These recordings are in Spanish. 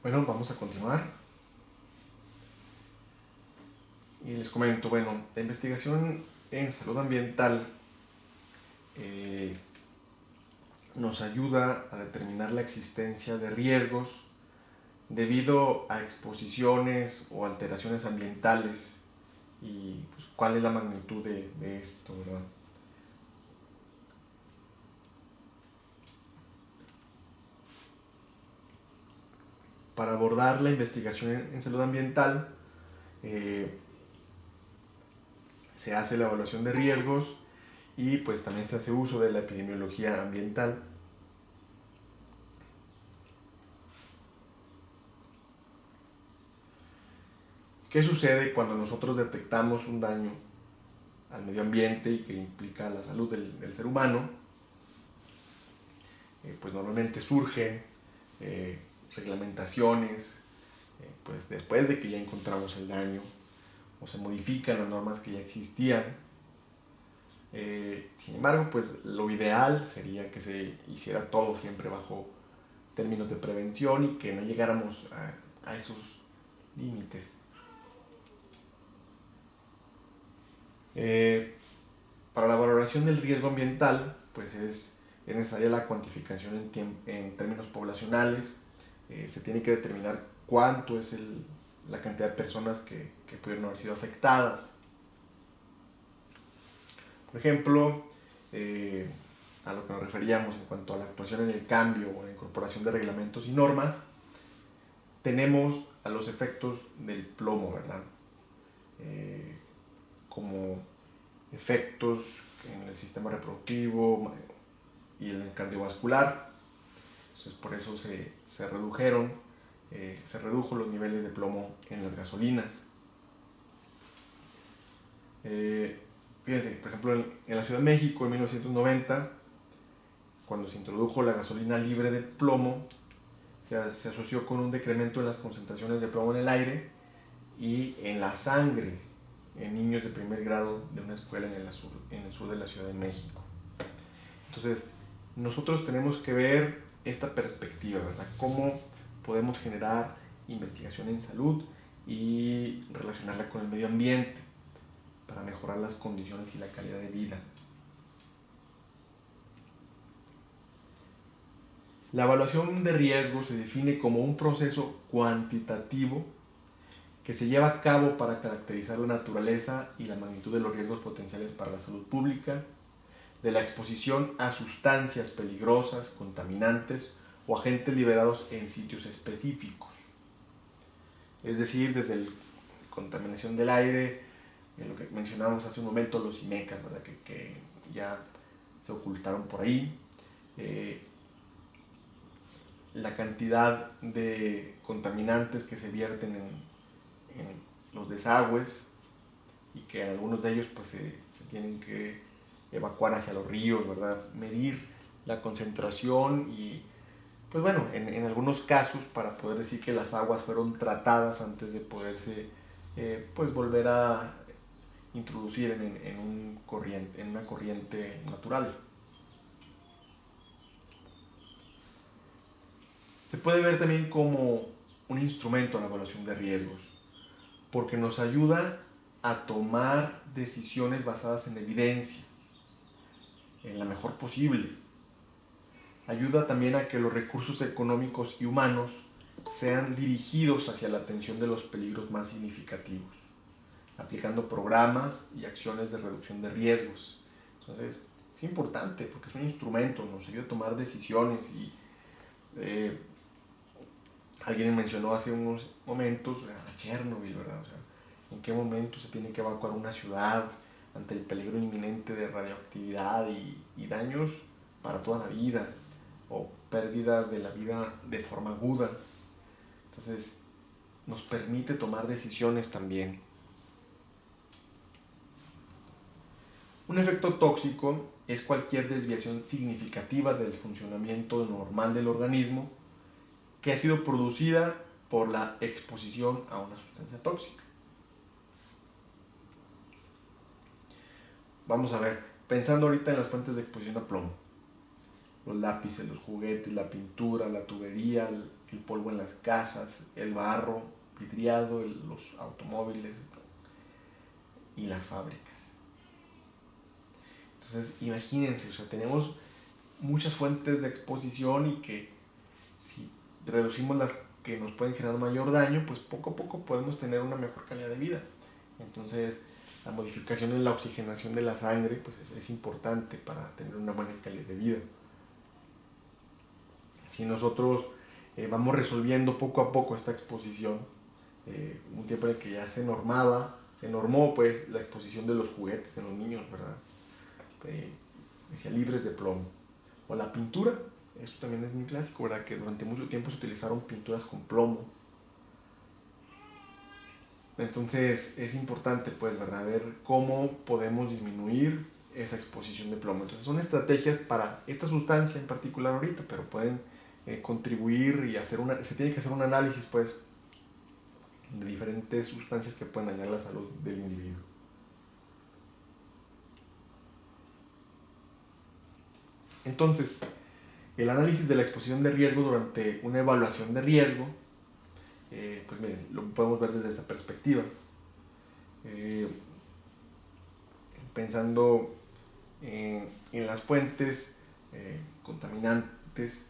Bueno, vamos a continuar. Y les comento, la investigación en salud ambiental nos ayuda a determinar la existencia de riesgos debido a exposiciones o alteraciones ambientales y pues, cuál es la magnitud de esto, ¿verdad? Para abordar la investigación en salud ambiental, eh, se hace la evaluación de riesgos y pues también se hace uso de la epidemiología ambiental. ¿Qué sucede cuando nosotros detectamos un daño al medio ambiente y que implica la salud del ser humano? Pues normalmente surgen reglamentaciones, pues después de que ya encontramos el daño, o se modifican las normas que ya existían. Sin embargo, pues lo ideal sería que se hiciera todo siempre bajo términos de prevención y que no llegáramos a esos límites. Para la valoración del riesgo ambiental, pues es necesaria la cuantificación en términos poblacionales. Se tiene que determinar cuánto es la cantidad de personas que pudieron haber sido afectadas. Por ejemplo, a lo que nos referíamos en cuanto a la actuación en el cambio o la incorporación de reglamentos y normas, tenemos a los efectos del plomo, ¿verdad? Como efectos en el sistema reproductivo y en el cardiovascular. Entonces, por eso se redujo los niveles de plomo en las gasolinas. Fíjense, por ejemplo, en la Ciudad de México en 1990, cuando se introdujo la gasolina libre de plomo, se asoció con un decremento en las concentraciones de plomo en el aire y en la sangre en niños de primer grado de una escuela en el sur de la Ciudad de México. Entonces, nosotros tenemos que ver esta perspectiva, ¿verdad? Cómo podemos generar investigación en salud y relacionarla con el medio ambiente para mejorar las condiciones y la calidad de vida. La evaluación de riesgo se define como un proceso cuantitativo que se lleva a cabo para caracterizar la naturaleza y la magnitud de los riesgos potenciales para la salud pública, de la exposición a sustancias peligrosas, contaminantes o agentes liberados en sitios específicos. Es decir, desde la contaminación del aire, lo que mencionábamos hace un momento, los IMECAS, ¿verdad? Que ya se ocultaron por ahí. La cantidad de contaminantes que se vierten en los desagües y que algunos de ellos pues se tienen que evacuar hacia los ríos, ¿verdad? Medir la concentración y pues bueno, en algunos casos para poder decir que las aguas fueron tratadas antes de poderse pues volver a introducir en una corriente natural. Se puede ver también como un instrumento en la evaluación de riesgos, porque nos ayuda a tomar decisiones basadas en evidencia, en la mejor posible. Ayuda también a que los recursos económicos y humanos sean dirigidos hacia la atención de los peligros más significativos, aplicando programas y acciones de reducción de riesgos. Entonces, es importante porque es un instrumento, nos ayuda a tomar decisiones y alguien mencionó hace unos momentos a Chernobyl, ¿verdad? O sea, en qué momento se tiene que evacuar una ciudad ante el peligro inminente de radioactividad y daños para toda la vida, o pérdidas de la vida de forma aguda. Entonces, nos permite tomar decisiones también. Un efecto tóxico es cualquier desviación significativa del funcionamiento normal del organismo que ha sido producida por la exposición a una sustancia tóxica. Vamos a ver, pensando ahorita en las fuentes de exposición a plomo. los lápices, los juguetes, la pintura, la tubería, el polvo en las casas, el barro vidriado, los automóviles y las fábricas. Entonces, imagínense, o sea, tenemos muchas fuentes de exposición y que si reducimos las que nos pueden generar mayor daño, pues poco a poco podemos tener una mejor calidad de vida. Entonces, la modificación en la oxigenación de la sangre pues es importante para tener una buena calidad de vida. Si nosotros vamos resolviendo poco a poco esta exposición, un tiempo en el que ya se normó pues la exposición de los juguetes en los niños, ¿verdad? Decía libres de plomo. O la pintura, esto también es muy clásico, ¿verdad? Que durante mucho tiempo se utilizaron pinturas con plomo. Entonces es importante, pues, ¿verdad? Ver cómo podemos disminuir esa exposición de plomo. Entonces son estrategias para esta sustancia en particular ahorita, pero pueden contribuir y se tiene que hacer un análisis, pues, de diferentes sustancias que pueden dañar la salud del individuo. Entonces, el análisis de la exposición de riesgo durante una evaluación de riesgo, pues miren, lo podemos ver desde esta perspectiva. Pensando en las fuentes contaminantes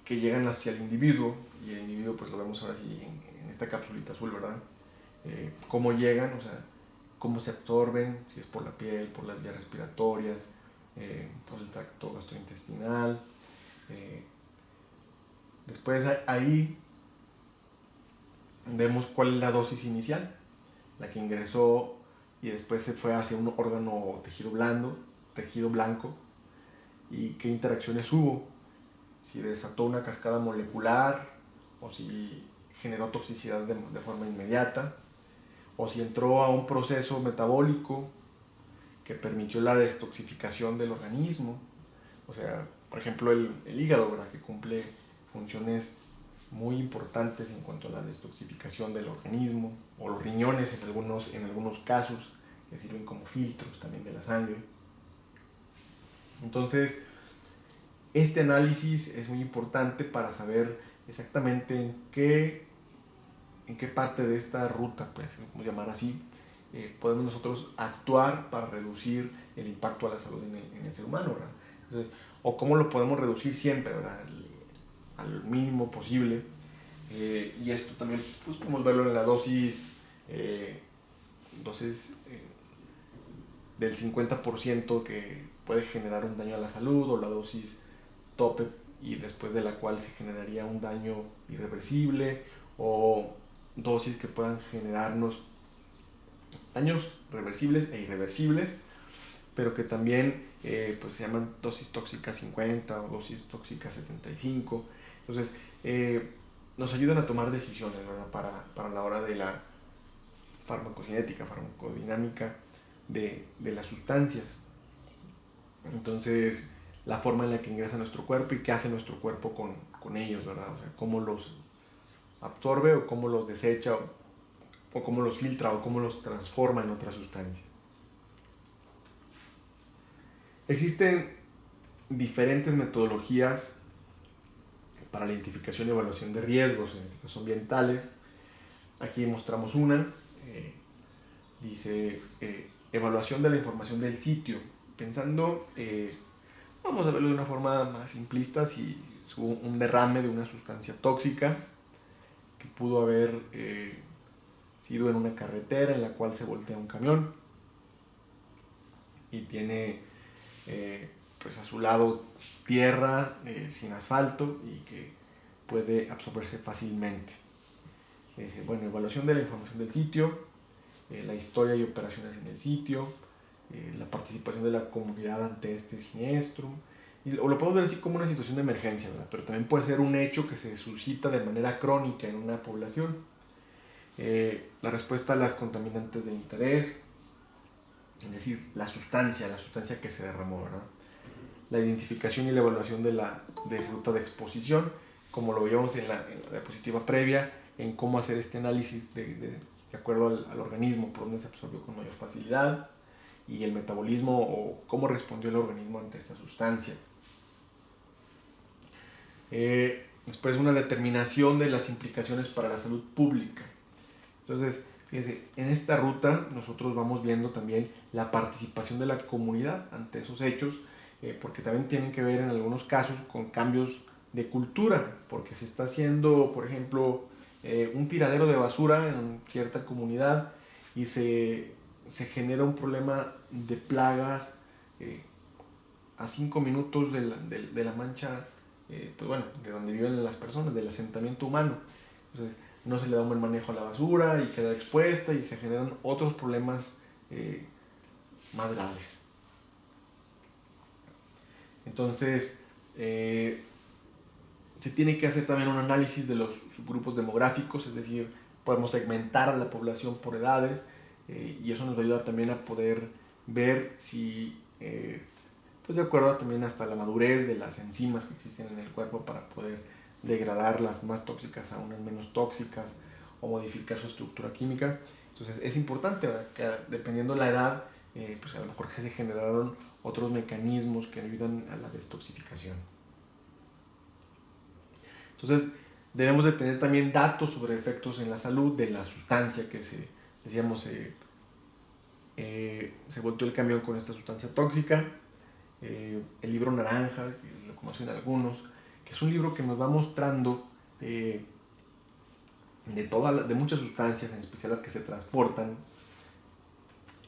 que llegan hacia el individuo, y el individuo pues lo vemos ahora sí en esta capsulita azul, ¿verdad? Cómo llegan, o sea, cómo se absorben, si es por la piel, por las vías respiratorias, por el tracto gastrointestinal. Después ahí vemos cuál es la dosis inicial, la que ingresó y después se fue hacia un órgano o tejido blanco, y qué interacciones hubo, si desató una cascada molecular o si generó toxicidad de forma inmediata, o si entró a un proceso metabólico que permitió la detoxificación del organismo. O sea, por ejemplo, el hígado, ¿verdad? Que cumple funciones muy importantes en cuanto a la detoxificación del organismo, o los riñones en algunos casos, que sirven como filtros también de la sangre. Entonces, este análisis es muy importante para saber exactamente en qué parte de esta ruta, pues, como llamar así, podemos nosotros actuar para reducir el impacto a la salud en el ser humano, ¿verdad? Entonces, o cómo lo podemos reducir siempre, ¿verdad? Al mínimo posible. Y esto también pues, podemos verlo en la dosis del 50% que puede generar un daño a la salud, o la dosis tope y después de la cual se generaría un daño irreversible, o dosis que puedan generarnos daños reversibles e irreversibles, pero que también pues se llaman dosis tóxicas 50 o dosis tóxicas 75. Entonces nos ayudan a tomar decisiones, ¿verdad? Para la hora de la farmacocinética, farmacodinámica de las sustancias. Entonces, la forma en la que ingresa a nuestro cuerpo y qué hace nuestro cuerpo con ellos, ¿verdad? O sea, cómo los absorbe o cómo los desecha, o cómo los filtra o cómo los transforma en otra sustancia. Existen diferentes metodologías para la identificación y evaluación de riesgos, en este caso ambientales. Aquí mostramos una, dice evaluación de la información del sitio, pensando, vamos a verlo de una forma más simplista, si es un derrame de una sustancia tóxica que pudo haber sido en una carretera en la cual se voltea un camión y tiene pues a su lado tierra sin asfalto y que puede absorberse fácilmente. Bueno, evaluación de la información del sitio, la historia y operaciones en el sitio, la participación de la comunidad ante este siniestro, o lo podemos ver así como una situación de emergencia, ¿verdad? Pero también puede ser un hecho que se suscita de manera crónica en una población. La respuesta a las contaminantes de interés, es decir, la sustancia que se derramó, ¿verdad? La identificación y la evaluación de ruta de exposición, como lo veíamos en la diapositiva previa, en cómo hacer este análisis de acuerdo al organismo, por donde se absorbió con mayor facilidad. y el metabolismo o cómo respondió el organismo ante esta sustancia. Después una determinación de las implicaciones para la salud pública. Entonces, fíjense, en esta ruta nosotros vamos viendo también la participación de la comunidad ante esos hechos, porque también tienen que ver en algunos casos con cambios de cultura, porque se está haciendo, por ejemplo, un tiradero de basura en cierta comunidad y se genera un problema de plagas a 5 minutos de la mancha, pues bueno, de donde viven las personas, del asentamiento humano. Entonces, no se le da un buen manejo a la basura y queda expuesta y se generan otros problemas más graves. Entonces, se tiene que hacer también un análisis de los subgrupos demográficos, es decir, podemos segmentar a la población por edades y eso nos va a ayudar también a poder ver si, pues de acuerdo también hasta la madurez de las enzimas que existen en el cuerpo para poder degradar las más tóxicas a unas menos tóxicas o modificar su estructura química. Entonces es importante, ¿verdad?, que dependiendo de la edad, pues a lo mejor se generaron otros mecanismos que ayudan a la detoxificación. Entonces debemos de tener también datos sobre efectos en la salud de la sustancia que se volteó el camión con esta sustancia tóxica. El libro naranja, que lo conocen algunos, que es un libro que nos va mostrando de muchas sustancias, en especial las que se transportan,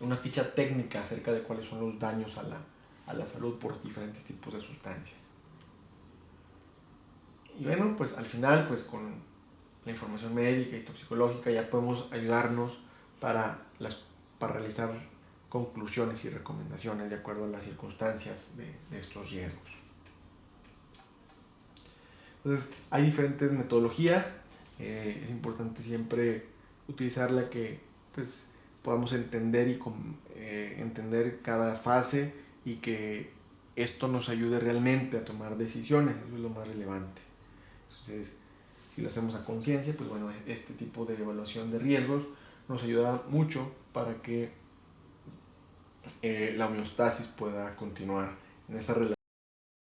una ficha técnica acerca de cuáles son los daños a la salud por diferentes tipos de sustancias. Y bueno, pues al final, pues con la información médica y toxicológica ya podemos ayudarnos para realizar conclusiones y recomendaciones de acuerdo a las circunstancias de estos riesgos. Entonces, hay diferentes metodologías. Es importante siempre utilizar la que pues, podamos entender entender cada fase y que esto nos ayude realmente a tomar decisiones. Eso es lo más relevante. Entonces, si lo hacemos a conciencia, pues bueno, este tipo de evaluación de riesgos nos ayuda mucho para que la homeostasis pueda continuar en esa relación